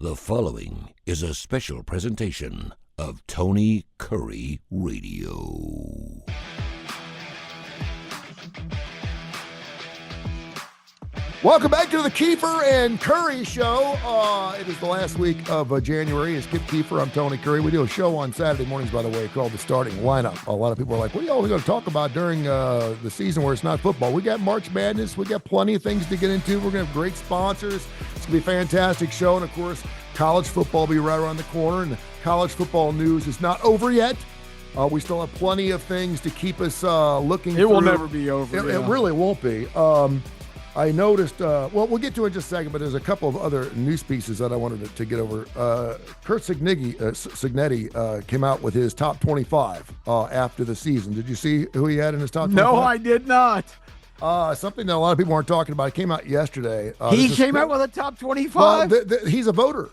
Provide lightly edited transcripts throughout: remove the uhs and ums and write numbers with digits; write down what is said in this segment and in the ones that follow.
The following is a special presentation of Tony Kurre Radio. Welcome back to the Keefer and Kurre Show. It is the last week of January. It's Kip Keefer. I'm Tony Kurre. We do a show on Saturday mornings, by the way, called The Starting Lineup. A lot of people are like, what are you always going to talk about during the season where it's not football? We got March Madness. We got plenty of things to get into. We're going to have great sponsors. It's going to be a fantastic show. And, of course, college football will be right around the corner. And the college football news is not over yet. We still have plenty of things to keep us looking through. It will never be over. It really won't be. I noticed, well, we'll get to it in just a second, but there's a couple of other news pieces that I wanted to get over. Kurt Cignetti came out with his top 25 after the season. Did you see who he had in his top 25? No, I did not. Something that a lot of people aren't talking about. It came out yesterday. He came out with a top 25? He's a voter.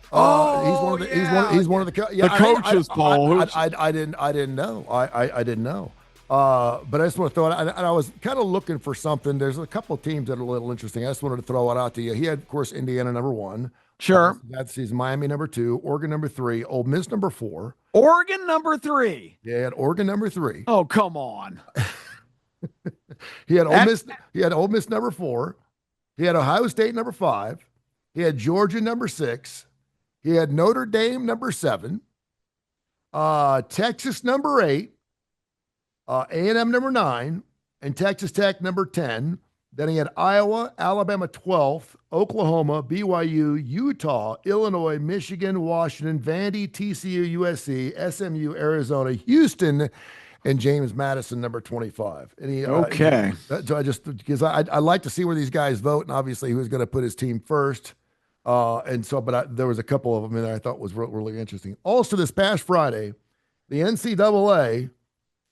He's one of the coaches poll. I didn't know. I didn't know. But I just want to throw it out. And I was kind of looking for something. There's a couple of teams that are a little interesting. I just wanted to throw it out to you. He had, of course, Indiana number 1. Sure. That season, Miami number 2, Oregon number 3, Ole Miss number 4. Oregon number 3. Yeah, he had Oregon number 3. Oh, come on. He had Ole Miss. He had Ole Miss number 4. He had Ohio State number 5. He had Georgia number 6. He had Notre Dame number 7. Texas number 8. A&M number 9, and Texas Tech number 10. Then he had Iowa, Alabama 12th, Oklahoma, BYU, Utah, Illinois, Michigan, Washington, Vandy, TCU, USC, SMU, Arizona, Houston, and James Madison number 25. And he, okay. So I just, because I like to see where these guys vote, and obviously who's going to put his team first. There was a couple of them in there I thought was really interesting. Also, this past Friday, the NCAA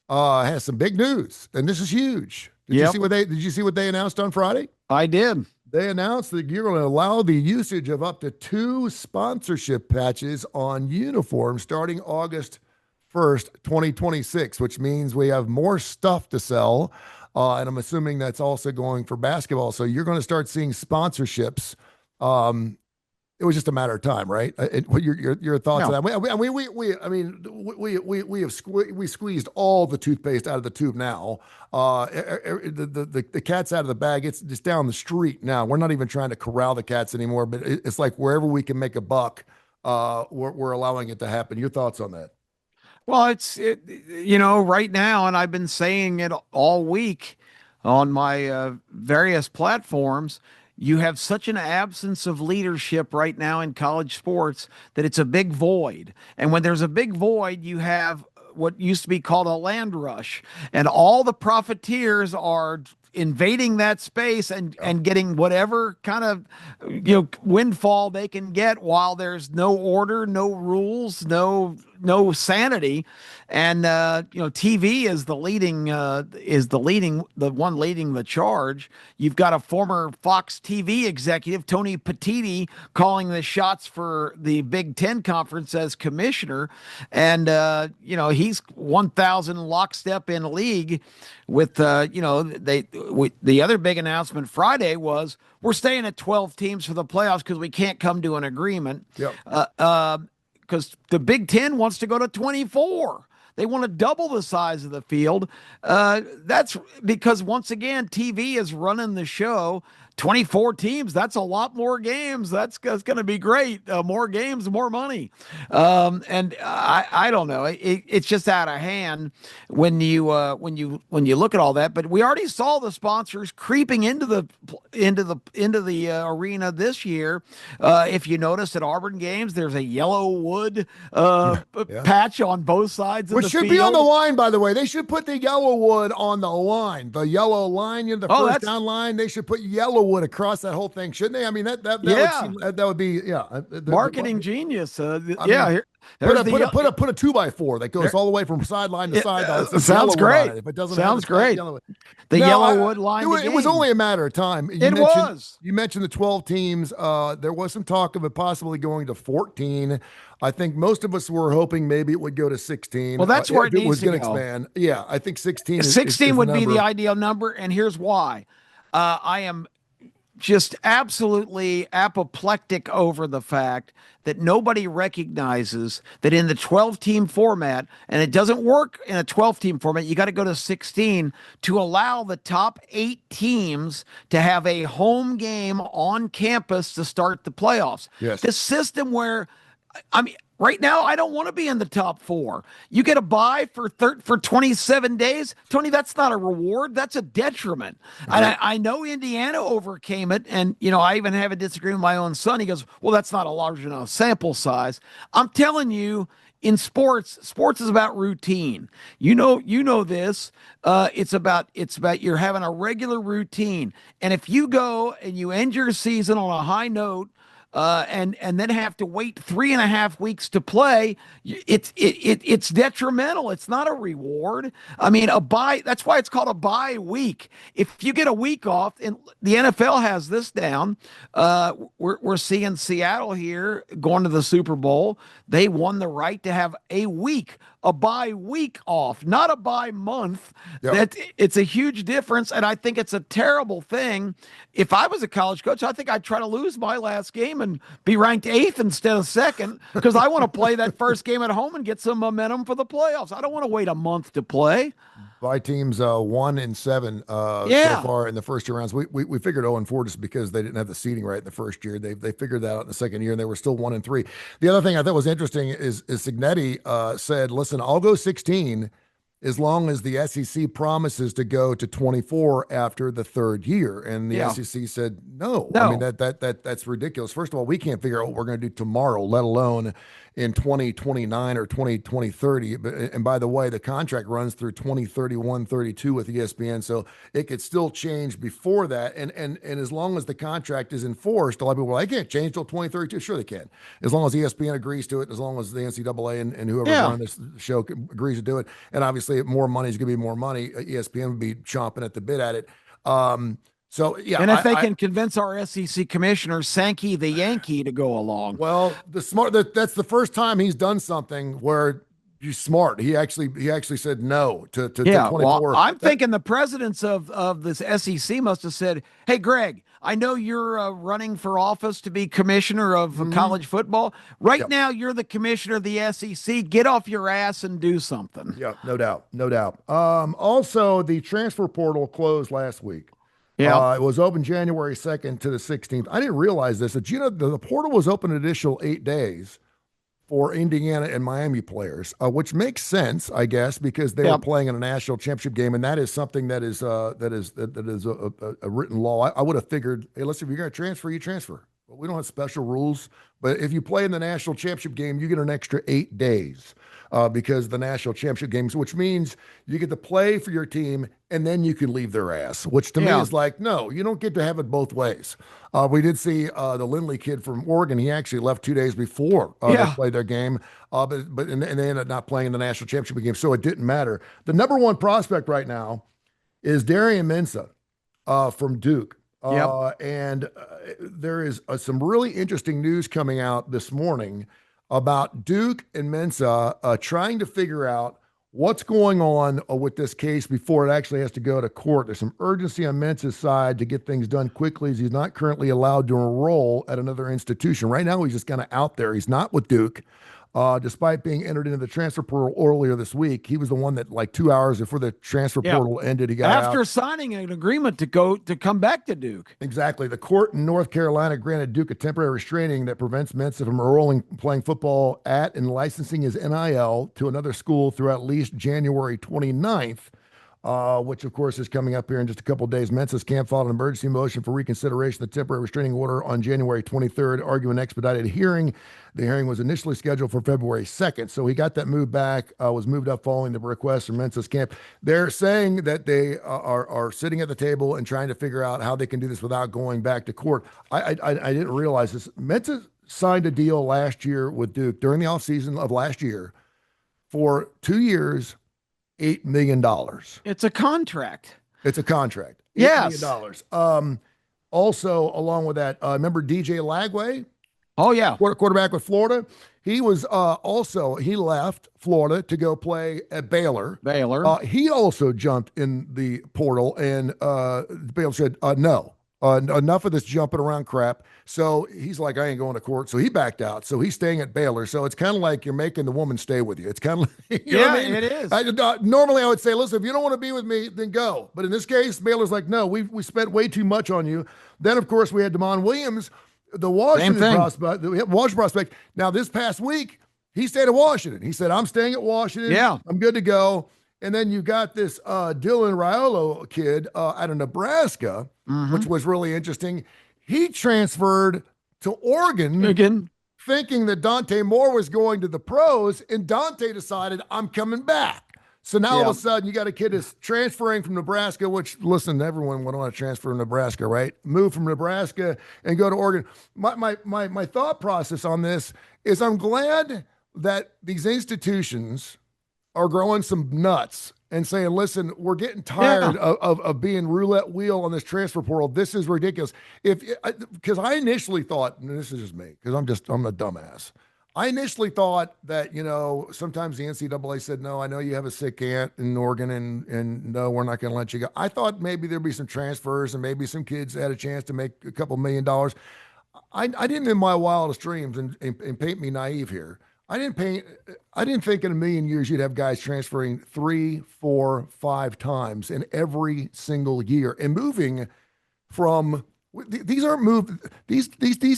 has some big news, and this is huge. Did you see what they announced on Friday? I did. They announced that you're going to allow the usage of up to 2 sponsorship patches on uniforms starting August 1st, 2026, which means we have more stuff to sell. And I'm assuming that's also going for basketball. So you're going to start seeing sponsorships. It was just a matter of time, right? What your thoughts on that? We squeezed all the toothpaste out of the tube now. The cat's out of the bag. It's just down the street now. We're not even trying to corral the cats anymore. But it's like wherever we can make a buck, we're allowing it to happen. Your thoughts on that? Well, right now, and I've been saying it all week on my various platforms. You have such an absence of leadership right now in college sports that it's a big void. And when there's a big void, you have what used to be called a land rush. And all the profiteers are invading that space and getting whatever kind of windfall they can get while there's no order, no rules, no sanity. And TV is the one leading the charge. You've got a former Fox TV executive, Tony Petitti, calling the shots for the Big Ten Conference as commissioner, and he's 1,000 lockstep in league with the other big announcement Friday was we're staying at 12 teams for the playoffs because we can't come to an agreement. Yep. Because the Big Ten wants to go to 24. They want to double the size of the field. That's because, once again, TV is running the show. 24 teams, that's a lot more games. That's going to be great. More games, more money. And I don't know. It's just out of hand when you look at all that. But we already saw the sponsors creeping into the arena this year. If you notice at Auburn games, there's a yellow wood patch on both sides of the field. Which should be on the line, by the way. They should put the yellow wood on the line. The yellow line, the first down line. They should put yellow wood across that whole thing, shouldn't they? I mean, that would be marketing genius. Put a 2x4 that goes all the way from sideline to sideline. Sounds great. If it doesn't, sounds great. The yellow wood line. It was only a matter of time. You mentioned the 12 teams. There was some talk of it possibly going to 14. I think most of us were hoping maybe it would go to 16. Well, that's where it needs to go. Expand. Yeah, I think 16. 16 would be the ideal number, and here's why. I am just absolutely apoplectic over the fact that nobody recognizes that in the 12-team format, and it doesn't work in a 12-team format, you got to go to 16 to allow the top 8 teams to have a home game on campus to start the playoffs. Yes. This system where, I mean, right now, I don't want to be in the top 4. You get a bye for 27 days. Tony, that's not a reward. That's a detriment. Right. And I know Indiana overcame it. And, I even have a disagreement with my own son. He goes, well, that's not a large enough sample size. I'm telling you, in sports is about routine. You know this. It's about you're having a regular routine. And if you go and you end your season on a high note, and then have to wait 3.5 weeks to play, it's detrimental. It's not a reward. I mean, a bye. That's why it's called a bye week. If you get a week off, and the NFL has this down, we're seeing Seattle here going to the Super Bowl. They won the right to have a bye week off, not a bye month. Yep. It's a huge difference, and I think it's a terrible thing. If I was a college coach, I think I'd try to lose my last game and be ranked 8th instead of 2nd, because I want to play that first game at home and get some momentum for the playoffs. I don't want to wait a month to play. By teams 1 and 7 so far in the first 2 rounds. We figured 0-4 just because they didn't have the seeding right in the first year. They figured that out in the second year, and they were still 1 and 3. The other thing I thought was interesting is Cignetti said, "Listen, I'll go 16 as long as the SEC promises to go to 24 after the 3rd year." And the SEC said, no. I mean, that's ridiculous. First of all, we can't figure out what we're going to do tomorrow, let alone in 2029 or 2030. And by the way, the contract runs through 2031, 32 with ESPN, so it could still change before that. And as long as the contract is enforced, a lot of people are like, I can't change till 2032. Sure they can. As long as ESPN agrees to it, as long as the NCAA and whoever running this show agrees to do it. And obviously, more money is going to be more money. ESPN would be chomping at the bit at it. So, yeah. And if they can convince our SEC commissioner, Sankey the Yankee, to go along. Well, that's the first time he's done something where he's smart. He actually said no to 24. Well, I'm thinking the presidents of this SEC must have said, hey, Greg, I know you're running for office to be commissioner of college football. Right now, you're the commissioner of the SEC. Get off your ass and do something. Yeah, no doubt. Also, the transfer portal closed last week. Yeah, it was open January 2nd to the 16th. I didn't realize this. That, the portal was open an additional 8 days for Indiana and Miami players, which makes sense, I guess, because they were playing in a national championship game, and that is something that is a written law. I would have figured, hey, listen, if you're going to transfer, you transfer. But we don't have special rules. But if you play in the national championship game, you get an extra 8 days because the national championship games, which means you get to play for your team and then you can leave their ass, which to me is like, no, you don't get to have it both ways. We did see the Lindley kid from Oregon. He actually left 2 days before they played their game, but they ended up not playing in the national championship game, so it didn't matter. The number one prospect right now is Darian Mensah from Duke. And there is some really interesting news coming out this morning about Duke and Mensah trying to figure out what's going on with this case before it actually has to go to court. There's some urgency on Mensah's side to get things done quickly, as he's not currently allowed to enroll at another institution. Right now, he's just kind of out there. He's not with Duke. Despite being entered into the transfer portal earlier this week, he was the one that, like 2 hours before the transfer portal ended, he got after out. signing an agreement to come back to Duke. Exactly. The court in North Carolina granted Duke a temporary restraining that prevents Mensah from enrolling, playing football at, and licensing his NIL to another school through at least January 29th. Which, of course, is coming up here in just a couple of days. Mensah's camp filed an emergency motion for reconsideration of the temporary restraining order on January 23rd, arguing expedited hearing. The hearing was initially scheduled for February 2nd, so he got that moved back, was moved up following the request from Mensah's camp. They're saying that they are sitting at the table and trying to figure out how they can do this without going back to court. I didn't realize this. Mensah signed a deal last year with Duke during the offseason of last year for 2 years, $8 million. It's a contract. It's a contract. Yes. $8 million. Also, along with that, remember DJ Lagway? Oh, yeah. Quarterback with Florida. He was he left Florida to go play at Baylor. He also jumped in the portal, and Baylor said, no, Enough of this jumping around crap. So he's like, I ain't going to court. So he backed out. So he's staying at Baylor. So it's kind of like you're making the woman stay with you. It's kind of like, you know what I mean? It is. Normally I would say, listen, if you don't want to be with me, then go. But in this case, Baylor's like, no, we spent way too much on you. Then, of course, we had Damon Williams, the Washington prospect. Now, this past week, he stayed at Washington. He said, I'm staying at Washington. Yeah. I'm good to go. And then you got this Dylan Raiola kid out of Nebraska, which was really interesting. He transferred to Oregon, thinking that Dante Moore was going to the pros, and Dante decided, I'm coming back. So now all of a sudden, you got a kid that's transferring from Nebraska, which, listen, everyone would want to transfer from Nebraska, right? Move from Nebraska and go to Oregon. My thought process on this is I'm glad that these institutions are growing some nuts and saying, listen, we're getting tired of being roulette wheel on this transfer portal. This is ridiculous. Because I initially thought, and this is just me, because I'm a dumbass. I initially thought that, sometimes the NCAA said, no, I know you have a sick aunt in Oregon and no, we're not going to let you go. I thought maybe there'd be some transfers and maybe some kids had a chance to make a couple $1 million. I didn't in my wildest dreams and paint me naive here. I didn't think in a million years you'd have guys transferring 3, 4, 5 times in every single year and moving from these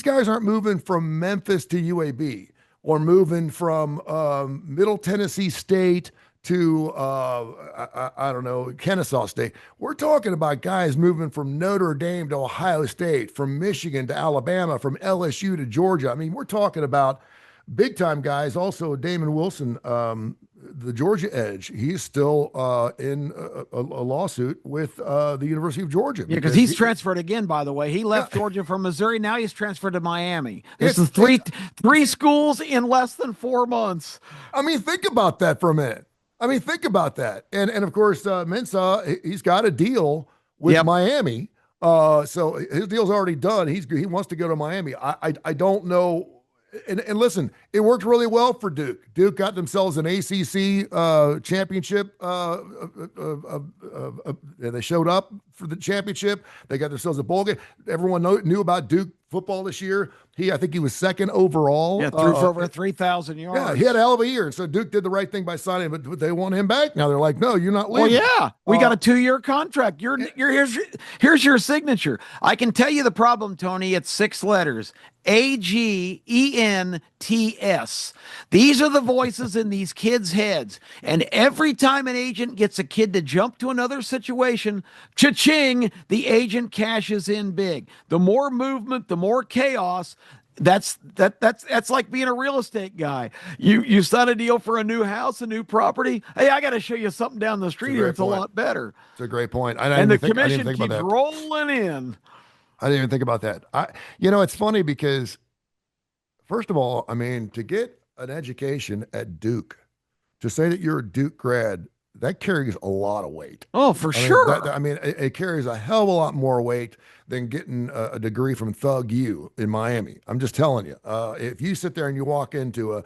guys aren't moving from Memphis to UAB or moving from Middle Tennessee State to I don't know, Kennesaw State. We're talking about guys moving from Notre Dame to Ohio State, from Michigan to Alabama, from LSU to Georgia. I mean, we're talking about big time guys. Also, Damon Wilson, the Georgia edge, he's still in a lawsuit with the University of Georgia. Yeah, because he's transferred again, by the way. He left Georgia from Missouri. Now he's transferred to Miami. This is three schools in less than 4 months. I mean, think about that for a minute. Think about that. And of course, Mensah, he's got a deal with Miami. So his deal's already done. He wants to go to Miami. I don't know. And listen, it worked really well for Duke. Duke got themselves an ACC championship. They showed up for the championship. They got themselves a bowl game. Everyone knew about Duke football this year. I think he was second overall. Yeah, threw for over 3,000 yards. Yeah, he had a hell of a year. And so Duke did the right thing by signing him, but they want him back. Now they're like, no, you're not leaving. Well, yeah, we got a 2-year contract. Here's your signature. I can tell you the problem, Tony. It's 6 letters. AGENTS. These are the voices in these kids' heads. And every time an agent gets a kid to jump to another situation, cha-ching, the agent cashes in big. The more movement, the more chaos. That's like being a real estate guy. You sign a deal for a new house, a new property. Hey, I got to show you something down the street here. It's a lot better. It's a great point. And the commission keeps rolling in. I didn't even think about that. It's funny because, first of all, to get an education at Duke, to say that you're a Duke grad, that carries a lot of weight. Oh, for sure. It carries a hell of a lot more weight than getting a degree from Thug U in Miami. I'm just telling you. If you sit there and you walk into a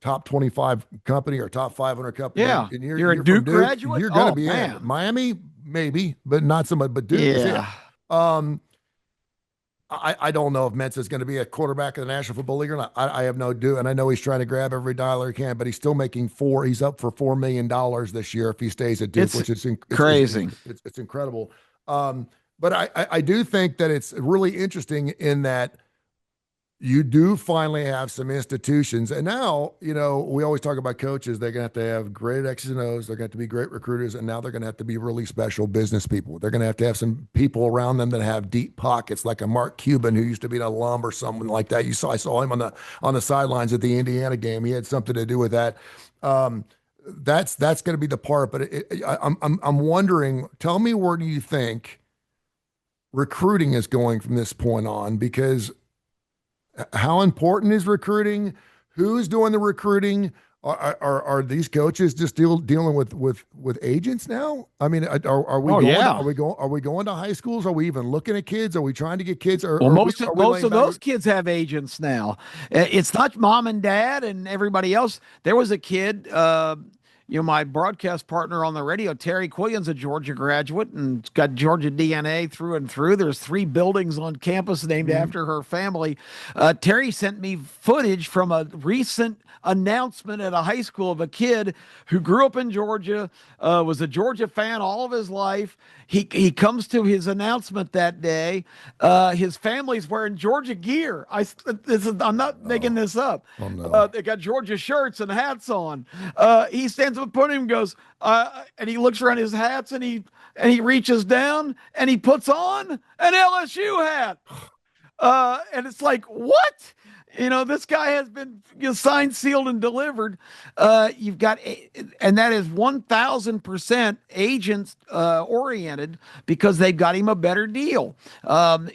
top 25 company or top 500 company, and you're a Duke graduate, you're going to be in Miami, maybe, but not somebody. But Duke is it. I don't know if Mensah's going to be a quarterback of the National Football League or not. I have no idea. And I know he's trying to grab every dollar he can, but he's still making he's up for $4 million this year if he stays at Duke, which is crazy. It's incredible. But I do think that it's really interesting in that you do finally have some institutions. And now, we always talk about coaches. They're going to have great X's and O's. They're going to have to be great recruiters. And now they're going to have to be really special business people. They're going to have some people around them that have deep pockets, like a Mark Cuban, who used to be an alum or someone like that. I saw him on the sidelines at the Indiana game. He had something to do with that. That's going to be the part. But I'm wondering, tell me, where do you think recruiting is going from this point on? Because how important is recruiting? Who's doing the recruiting? Are these coaches just dealing with agents now? Are we going to high schools? Are we even looking at kids? Are we trying to get kids? Most of those kids have agents now. It's not mom and dad and everybody else. There was a kid, my broadcast partner on the radio, Terry Quillian's a Georgia graduate and got Georgia DNA through and through. There's 3 buildings on campus named after her family. Terry sent me footage from a recent announcement at a high school of a kid who grew up in Georgia, was a Georgia fan all of his life. He comes to his announcement that day. His family's wearing Georgia gear. I'm not making this up. Oh, no. They got Georgia shirts and hats on. He stands up in him and goes, and he looks around his hats and he reaches down and he puts on an LSU hat. And it's like, what? This guy has been signed, sealed, and delivered. You've got, and that is 1,000% agent oriented because they've got him a better deal. The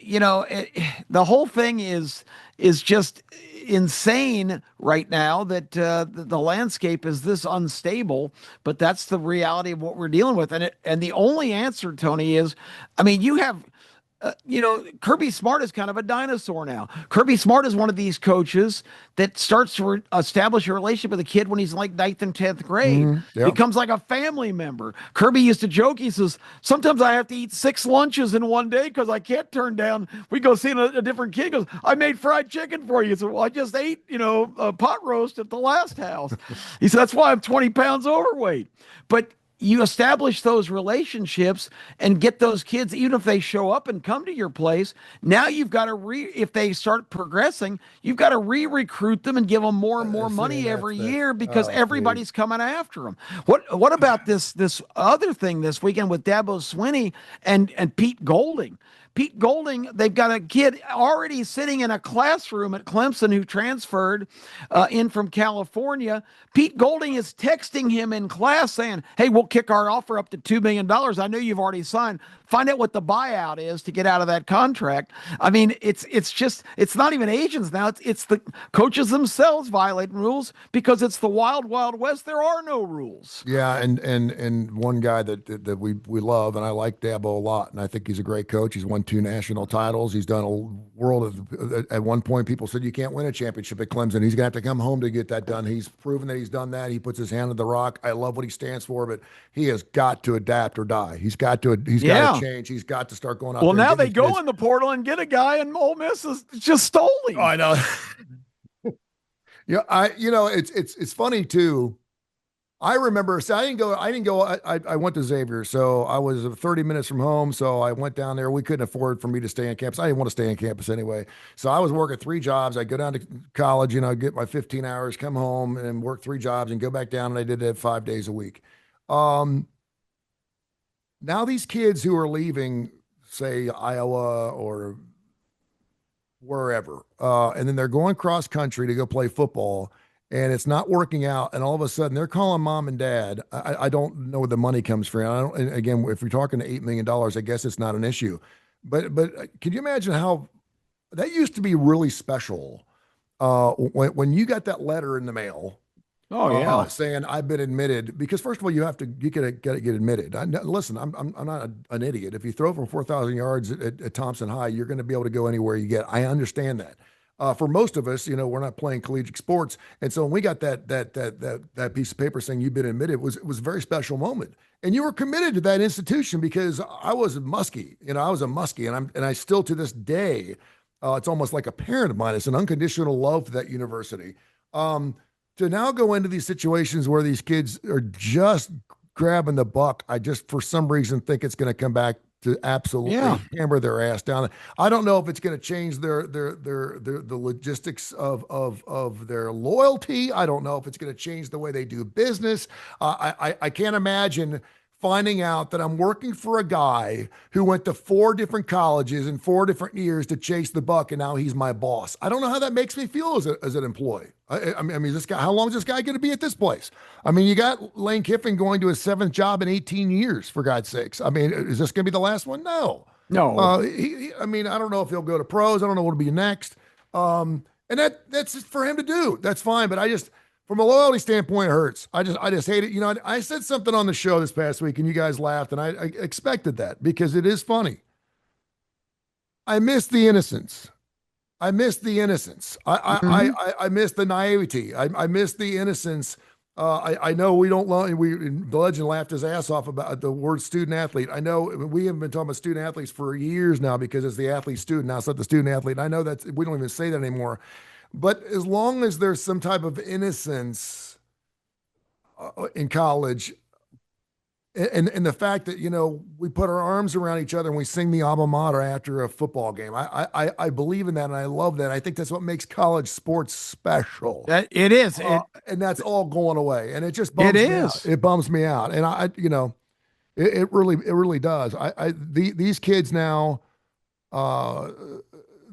whole thing is just insane right now that the landscape is this unstable, but that's the reality of what we're dealing with. And the only answer, Tony, is, you have. Kirby Smart is kind of a dinosaur now. Kirby Smart is one of these coaches that starts to establish a relationship with a kid when he's like 9th and 10th grade. Yep. Becomes like a family member. Kirby used to joke, he says, sometimes I have to eat 6 lunches in one day because I can't turn down. We go see a different kid. He goes, I made fried chicken for you. So, well, I just ate, a pot roast at the last house. He said, that's why I'm 20 pounds overweight. But you establish those relationships and get those kids, even if they show up and come to your place. Now you've got to if they start progressing, you've got to re-recruit them and give them more and more money every year because everybody's coming after them. What about this other thing this weekend with Dabo Swinney and Pete Golding? Pete Golding, they've got a kid already sitting in a classroom at Clemson who transferred in from California. Pete Golding is texting him in class saying, hey, we'll kick our offer up to $2 million. I know you've already signed. Find out what the buyout is to get out of that contract. It's not even agents now. It's the coaches themselves violating rules because it's the wild, wild west. There are no rules. Yeah, and one guy that we love, and I like Dabo a lot, and I think he's a great coach. He's won 2 national titles. He's done a world of. At one point, people said you can't win a championship at Clemson. He's gonna have to come home to get that done. He's proven that he's done that. He puts his hand on the rock. I love what he stands for, but he has got to adapt or die. He's got to change. He's got to start going out. Well, now they go in the portal and get a guy, and Ole Miss is just stole him. Oh, I know. It's funny too. I remember, so I didn't go. I went to Xavier, so I was 30 minutes from home. So I went down there. We couldn't afford for me to stay on campus. I didn't want to stay on campus anyway. So I was working 3 jobs. I go down to college, get my 15 hours, come home and work 3 jobs and go back down. And I did that 5 days a week. Now these kids who are leaving, say Iowa or wherever, and then they're going cross country to go play football, and it's not working out, and all of a sudden they're calling mom and dad. I don't know where the money comes from. And again, if we're talking $8 million, I guess it's not an issue. But can you imagine how that used to be really special when you got that letter in the mail? Oh yeah, saying I've been admitted, because first of all you gotta get admitted. Listen, I'm not an idiot. If you throw from 4,000 yards at Thompson High, you're going to be able to go anywhere you get. I understand that. For most of us, we're not playing collegiate sports, and so when we got that piece of paper saying you've been admitted, it was a very special moment, and you were committed to that institution because I was a Muskie. I was a Muskie, and I still to this day, it's almost like a parent of mine. It's an unconditional love for that university. To now go into these situations where these kids are just grabbing the buck, I just, for some reason, think it's going to come back to absolutely hammer their ass down. I don't know if it's going to change the logistics of their loyalty. I don't know if it's going to change the way they do business. I can't imagine finding out that I'm working for a guy who went to 4 different colleges in 4 different years to chase the buck, and now he's my boss. I don't know how that makes me feel as an employee. I mean, this guy, how long is this guy going to be at this place? I mean, you got Lane Kiffin going to his 7th job in 18 years, for God's sakes. I mean, is this going to be the last one? No. I mean, I don't know if he'll go to pros. I don't know what'll be next. And that's for him to do. That's fine. But from a loyalty standpoint, it hurts. I just hate it. I said something on the show this past week, and you guys laughed, and I expected that because it is funny. I miss the innocence. I miss the innocence. I miss the naivety. I miss the innocence I know we don't the legend laughed his ass off about the word student athlete. I know we haven't been talking about student athletes for years now because it's the athlete student. Now it's not the student athlete. I know that we don't even say that anymore. But as long as there's some type of innocence in college, and the fact that we put our arms around each other and we sing the alma mater after a football game, I believe in that and I love that. I think that's what makes college sports special. That it is, and that's all going away, and it just bums me out. It bums me out, and it really does. These kids now.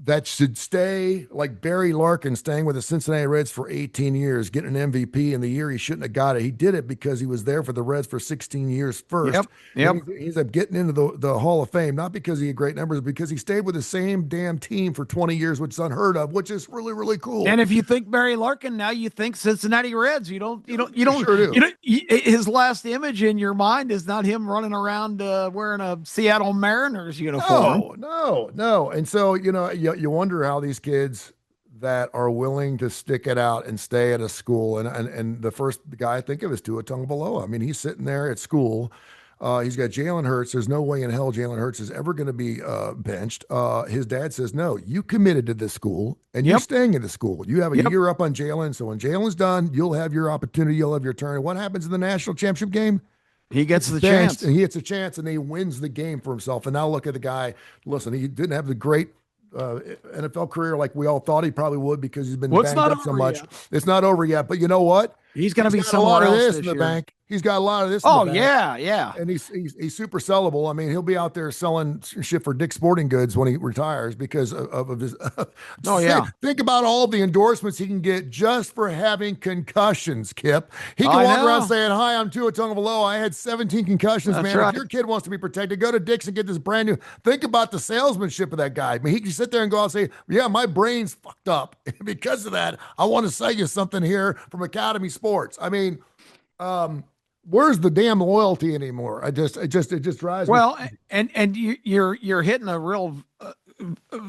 That should stay, like Barry Larkin staying with the Cincinnati Reds for 18 years, getting an MVP in the year he shouldn't have got it. He did it because he was there for the Reds for 16 years first. Yep. He ends up getting into the Hall of Fame, not because he had great numbers, but because he stayed with the same damn team for 20 years, which is unheard of, which is really, really cool. And if you think Barry Larkin, now you think Cincinnati Reds. You don't. Sure do. His last image in your mind is not him running around wearing a Seattle Mariners uniform. No. And so, you wonder how these kids that are willing to stick it out and stay at a school, and the first guy I think of is Tua Tagovailoa. I mean, he's sitting there at school. He's got Jalen Hurts. There's no way in hell Jalen Hurts is ever going to be benched. His dad says, no, you committed to this school, and you're staying in the school. You have a year up on Jalen, so when Jalen's done, you'll have your opportunity. You'll have your turn. And what happens in the national championship game? He gets the chance. And he gets a chance, and he wins the game for himself. And now look at the guy. Listen, he didn't have the great NFL career like we all thought he probably would because he's been banged up so much. It's not over yet, but you know what? He's going to be somewhere else in the bank. He's got a lot of this. Oh, yeah. And he's super sellable. I mean, he'll be out there selling shit for Dick's Sporting Goods when he retires because of his. Think about all the endorsements he can get just for having concussions, Kip. He can walk around saying, hi, I'm Tua Tagovailoa. I had 17 concussions, man. Right. If your kid wants to be protected, go to Dick's and get this brand new. Think about the salesmanship of that guy. I mean, he can sit there and go out and say, yeah, my brain's fucked up. Because of that, I want to sell you something here from Academy Sports. I mean, where's the damn loyalty anymore? It just drives me. Well, and you're hitting a real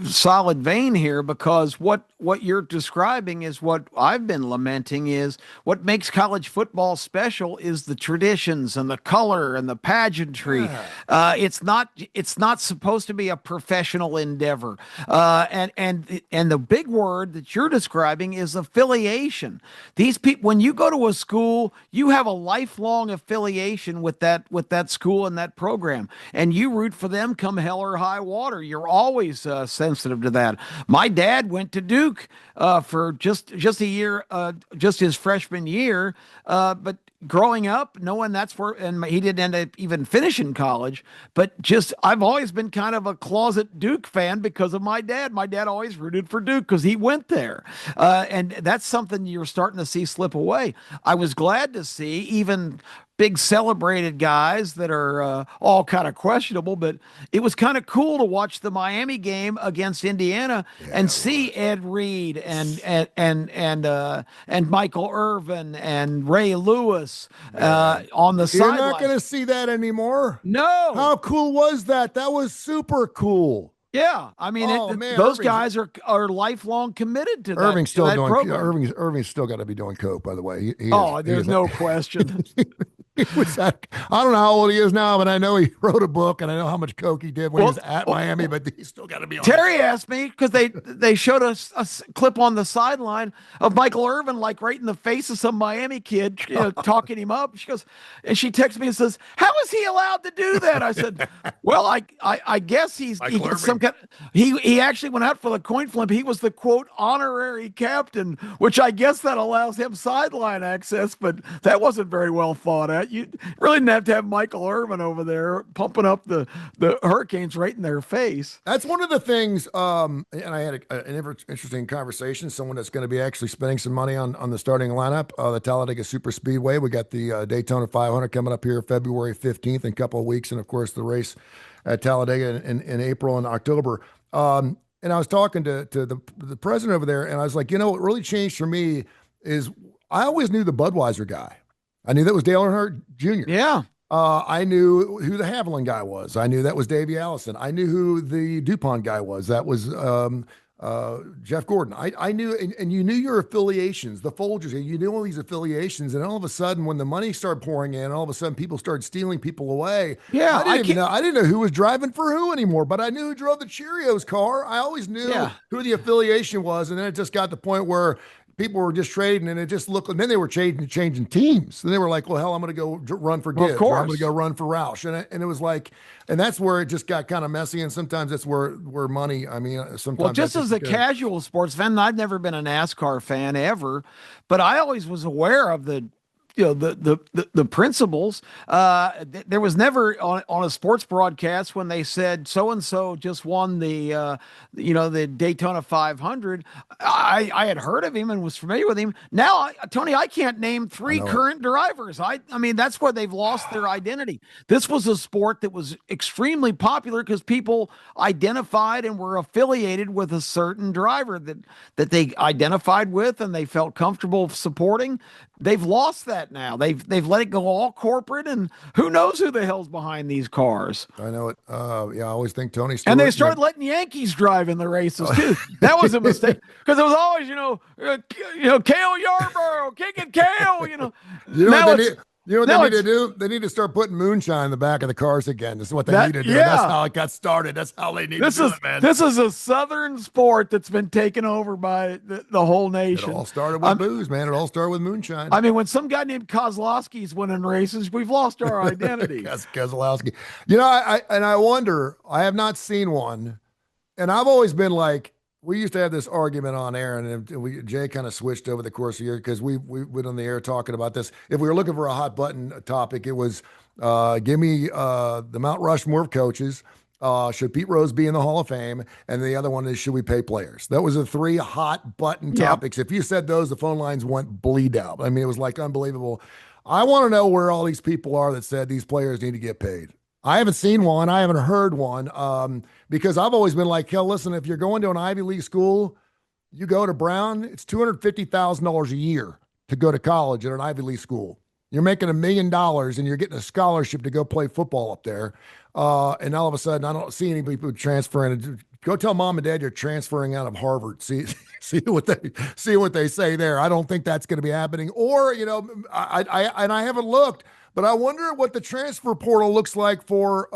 solid vein here, because what you're describing is what I've been lamenting is what makes college football special is the traditions and the color and the pageantry. It's not supposed to be a professional endeavor. And the big word that you're describing is affiliation. These people, when you go to a school, you have a lifelong affiliation with that school and that program, and you root for them come hell or high water. You're always sensitive to that. My dad went to Duke for just a year, just his freshman year, but growing up, knowing that's where, and he didn't end up even finishing college, but I've always been kind of a closet Duke fan because of my dad. My dad always rooted for Duke because he went there. And that's something you're starting to see slip away. I was glad to see even big celebrated guys that are all kind of questionable, but it was kind of cool to watch the Miami game against Indiana and see Ed Reed and Michael Irvin and Ray Lewis on the sideline. You're not going to see that anymore. No. How cool was that? That was super cool. Yeah, I mean, those guys are lifelong committed to that. Irving's still got to be doing coke, by the way. There's no question. I don't know how old he is now, but I know he wrote a book, and I know how much coke he did when he was at Miami. But he's still got to be on. Terry asked me because they showed us a clip on the sideline of Michael Irvin, like right in the face of some Miami kid, talking him up. She goes, and she texts me and says, "How is he allowed to do that?" I said, "Well, I guess he gets some kind. He actually went out for the coin flip. He was the quote honorary captain, which I guess that allows him sideline access, but that wasn't very well thought out. You really didn't have to have Michael Irvin over there pumping up the Hurricanes right in their face." That's one of the things, and I had an interesting conversation, someone that's going to be actually spending some money on the starting lineup, the Talladega Super Speedway. We got the Daytona 500 coming up here February 15th in a couple of weeks, and of course the race at Talladega in April and October. And I was talking to the president over there, and I was like, what really changed for me is I always knew the Budweiser guy. I knew that was Dale Earnhardt Jr. Yeah. I knew who the Haviland guy was. I knew that was Davey Allison. I knew who the DuPont guy was. That was Jeff Gordon. I knew, and you knew your affiliations, the Folgers. You knew all these affiliations, and all of a sudden, when the money started pouring in, all of a sudden people started stealing people away. Yeah, I didn't even know. I didn't know who was driving for who anymore, but I knew who drove the Cheerios car. I always knew Yeah. who the affiliation was, and then it just got to the point where people were just trading, and it just looked. And then they were changing teams. Then they were like, "Well, hell, I'm going to go run for Well, of Gibbs, or I'm going course. to go run for Roush," and it was like, and that's where it just got kind of messy. And sometimes that's where money. I mean, sometimes Well, just that's as a good. casual sports fan, I've never been a NASCAR fan ever, but I always was aware of the principles. There was never on a sports broadcast when they said so and so just won the Daytona 500. I had heard of him and was familiar with him. Now, Tony, I can't name three know it. current drivers. I mean, that's where they've lost their identity. This was a sport that was extremely popular because people identified and were affiliated with a certain driver that they identified with and they felt comfortable supporting. They've lost that now. They've let it go all corporate, and who knows who the hell's behind these cars. I know it. Yeah, I always think Tony Stewart. And they started letting Yankees drive in the races too. That was a mistake because it was always Cale Yarborough kicking Cale. You know Now what they it's- need? You know what now they need to it's- do? They need to start putting moonshine in the back of the cars again. This is what they need to do. yeah. That's how it got started. That's how they need to do it, man. This is a Southern sport that's been taken over by the whole It nation. all started with booze, man. It all started with moonshine. I mean, when some guy named Kozlowski's winning races, we've lost our identity. Keselowski. I wonder, I have not seen one, and I've always been like, we used to have this argument on air, and Jay kind of switched over the course of the year because we went on the air talking about this. If we were looking for a hot button topic, it was give me the Mount Rushmore of coaches. Should Pete Rose be in the Hall of Fame? And the other one is, should we pay players? That was the three hot button topics. If you said those, the phone lines went bleed out. I mean, it was like unbelievable. I want to know where all these people are that said these players need to get paid. I haven't seen one. I haven't heard one because I've always been like, hell, listen, if you're going to an Ivy League school, you go to Brown, it's $250,000 a year to go to college at an Ivy League school. You're making $1 million and you're getting a scholarship to go play football up there. And all of a sudden, I don't see any people transferring. Go tell mom and dad you're transferring out of Harvard. See what they say there. I don't think that's going to be happening. Or I haven't looked, but I wonder what the transfer portal looks like for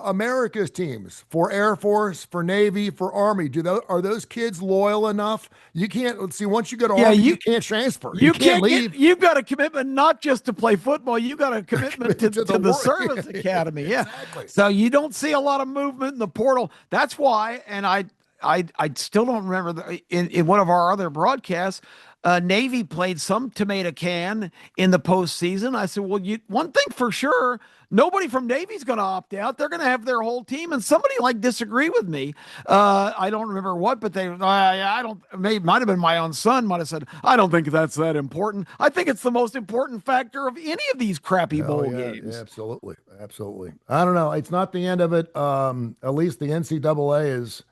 America's teams, for Air Force, for Navy, for Army. Are those kids loyal enough? You can't see once you go to Army, you can't transfer. You can't leave. You've got a commitment not just to play football. You got a commitment to the service academy. Yeah, exactly. So you don't see a lot of movement in the portal. That's why, and I still don't remember in one of our other broadcasts. Navy played some tomato can in the postseason. I said, well, one thing for sure, nobody from Navy's going to opt out. They're going to have their whole team. And somebody disagree with me. I don't remember what, but might have been my own son might have said, I don't think that's that important. I think it's the most important factor of any of these crappy bowl games. Yeah, absolutely. Absolutely. I don't know. It's not the end of it. At least the NCAA is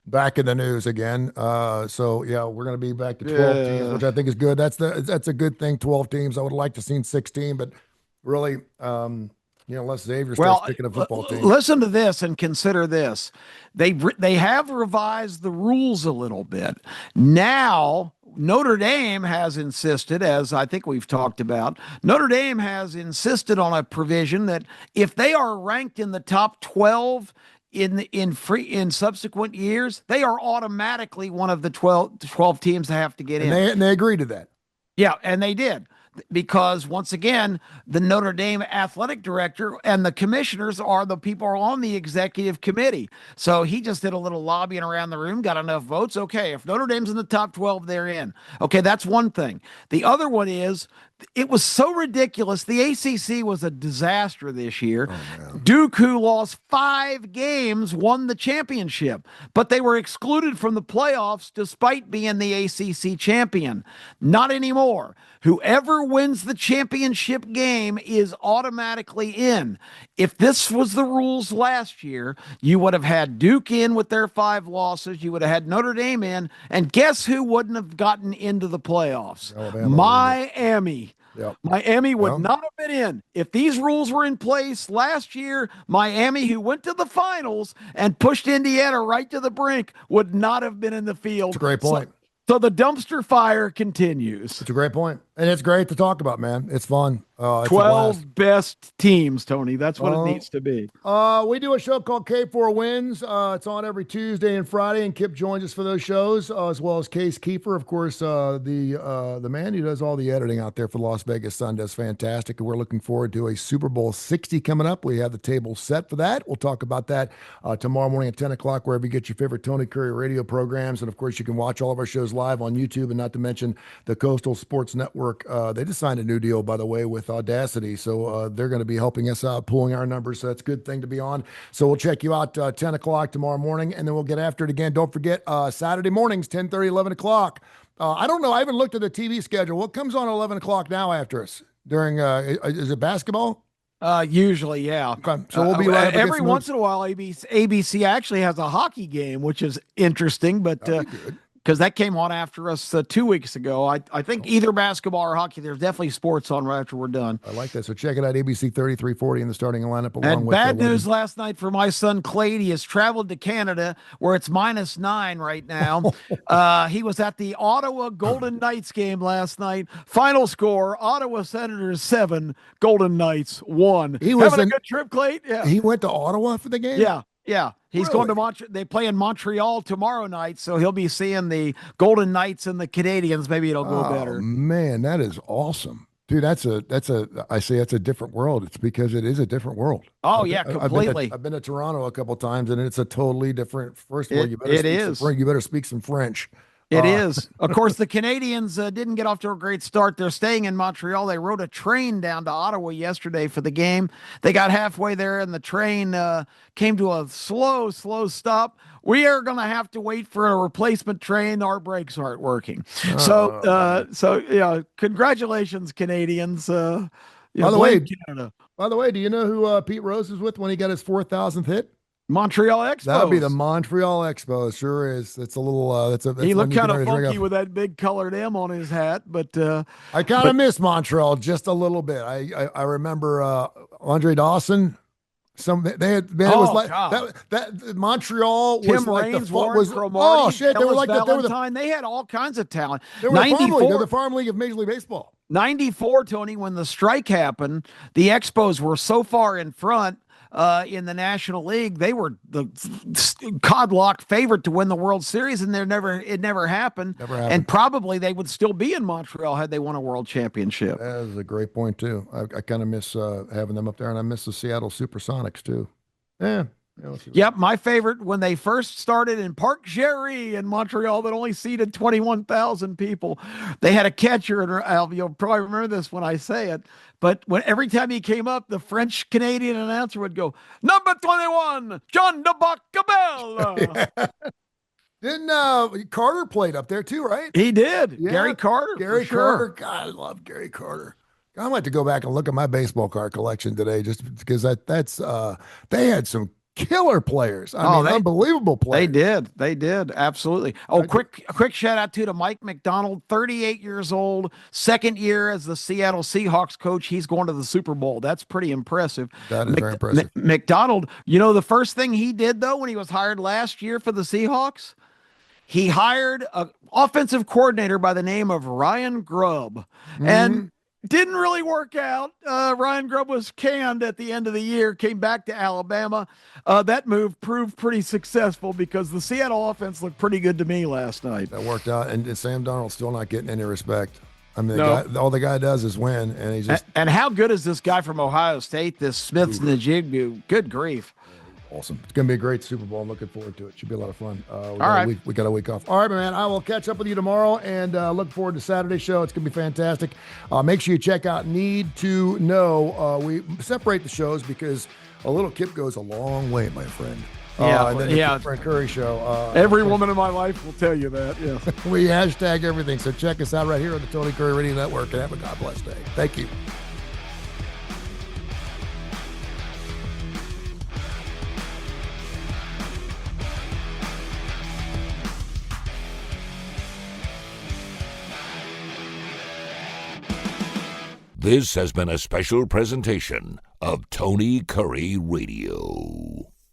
back in the news again. So yeah, we're going to be back to 12 teams, which I think is good. That's a good thing. 12 teams. I would like to see 16, but really, unless Xavier starts picking a football team. Listen to this and consider this. They have revised the rules a little bit. Now, Notre Dame has insisted, as I think we've talked about, Notre Dame has insisted on a provision that if they are ranked in the top 12 in subsequent years, they are automatically one of the 12 teams that have to get in. And they agreed to that. Yeah, and they did. Because once again, the Notre Dame athletic director and the commissioners are the people on the executive committee. So he just did a little lobbying around the room, got enough votes. Okay, if Notre Dame's in the top 12, they're in. Okay, that's one thing. The other one is, it was so ridiculous. The ACC was a disaster this year. Duke, who lost 5 games, won the championship, but they were excluded from the playoffs despite being the ACC champion. Not anymore. Whoever wins the championship game is automatically in. If this was the rules last year, you would have had Duke in with their 5 losses. You would have had Notre Dame in. And guess who wouldn't have gotten into the playoffs? Alabama. Miami. Yep. Miami would Well, not have been in. If these rules were in place last year, Miami, who went to the finals and pushed Indiana right to the brink, would not have been in the field. it's a great point. So the dumpster fire continues. It's a great point. And it's great to talk about, man. It's fun. It's 12 best teams, Tony. That's what it needs to be. We do a show called K4 Wins. It's on every Tuesday and Friday, and Kip joins us for those shows, as well as Case Keefer, of course, the man who does all the editing out there for Las Vegas Sun, does fantastic. And we're looking forward to a Super Bowl 60 coming up. We have the table set for that. We'll talk about that tomorrow morning at 10 o'clock, wherever you get your favorite Tony Curry radio programs. And, of course, you can watch all of our shows live on YouTube, and not to mention the Coastal Sports Network. They just signed a new deal, by the way, with Audacity. So they're going to be helping us out, pulling our numbers. So that's a good thing to be on. So we'll check you out 10 o'clock tomorrow morning, and then we'll get after it again. Don't forget, Saturday mornings, 10:30, 11 o'clock. I don't know. I haven't looked at the TV schedule. What comes on 11 o'clock now after us? During, is it basketball? Usually, yeah. Okay. So we'll be right every once in a while. ABC actually has a hockey game, which is interesting, but because that came on after us 2 weeks ago. I think either basketball or hockey. There's definitely sports on right after we're done. I like that. So check it out, ABC 3340 in the starting lineup. And bad news last night for my son Clade. He has traveled to Canada where it's -9 right now. He was at the Ottawa Golden Knights game last night. Final score, Ottawa Senators 7, Golden Knights 1. He was having a good trip, Clade? Yeah. He went to Ottawa for the game? Yeah. Yeah, he's going to Montreal. They play in Montreal tomorrow night, so he'll be seeing the Golden Knights and the Canadians. Maybe it'll go better. Man, that is awesome, dude. That's a different world. It's because it is a different world. Oh yeah, completely. I've been to Toronto a couple of times, and it's a totally different. First of all, you better speak some French. It is. Of course, the Canadians didn't get off to a great start. They're staying in Montreal. They rode a train down to Ottawa yesterday for the game. They got halfway there, and the train came to a slow stop. We are going to have to wait for a replacement train. Our brakes aren't working. So congratulations, Canadians. By the way, do you know who Pete Rose was with when he got his 4,000th hit? Montreal Expos. That would be the Montreal Expos. Sure is. It's a little. He looked kind of funky with that big colored M on his hat, but I kind of miss Montreal just a little bit. I remember Andre Dawson. That Montreal Tim was like Raines, oh shit! They were like They had all kinds of talent. They were the farm league of Major League Baseball. 94, Tony, when the strike happened, the Expos were so far in front. In the National League, they were the codlock favorite to win the World Series, and it never happened. And probably they would still be in Montreal had they won a World Championship. That is a great point too. I kind of miss having them up there, and I miss the Seattle Supersonics too. Yeah. Yep, my favorite when they first started in Parc Géry in Montreal that only seated 21,000 people. They had a catcher, and you'll probably remember this when I say it, but every time he came up, the French Canadian announcer would go, "Number 21, John de Bacabel." Didn't Carter played up there too, right? He did. Yeah. Gary Carter. Gary Carter. God, I love Gary Carter. I might have to go back and look at my baseball card collection today, just because they had some killer players. Unbelievable players. They did. Absolutely. A quick shout out to Mike McDonald, 38 years old, second year as the Seattle Seahawks coach. He's going to the Super Bowl. That's pretty impressive. That is very impressive. McDonald, the first thing he did, though, when he was hired last year for the Seahawks, he hired an offensive coordinator by the name of Ryan Grubb. And didn't really work out. Ryan Grubb was canned at the end of the year, came back to Alabama. That move proved pretty successful because the Seattle offense looked pretty good to me last night. That worked out, and Sam Darnold's still not getting any respect. I mean, all the guy does is win, and he's just... And how good is this guy from Ohio State, this Smith-Njigba? Good grief. Awesome. It's going to be a great Super Bowl. I'm looking forward to it. Should be a lot of fun. We got a week off. All right, man. I will catch up with you tomorrow and look forward to Saturday's show. It's going to be fantastic. Make sure you check out Need to Know. We separate the shows because a little Kip goes a long way, my friend. And then the Keefer and Kurre show. Every woman in my life will tell you that, yes. We hashtag everything. So check us out right here on the Tony Curry Radio Network, and have a God bless day. Thank you. This has been a special presentation of Tony Kurre Radio.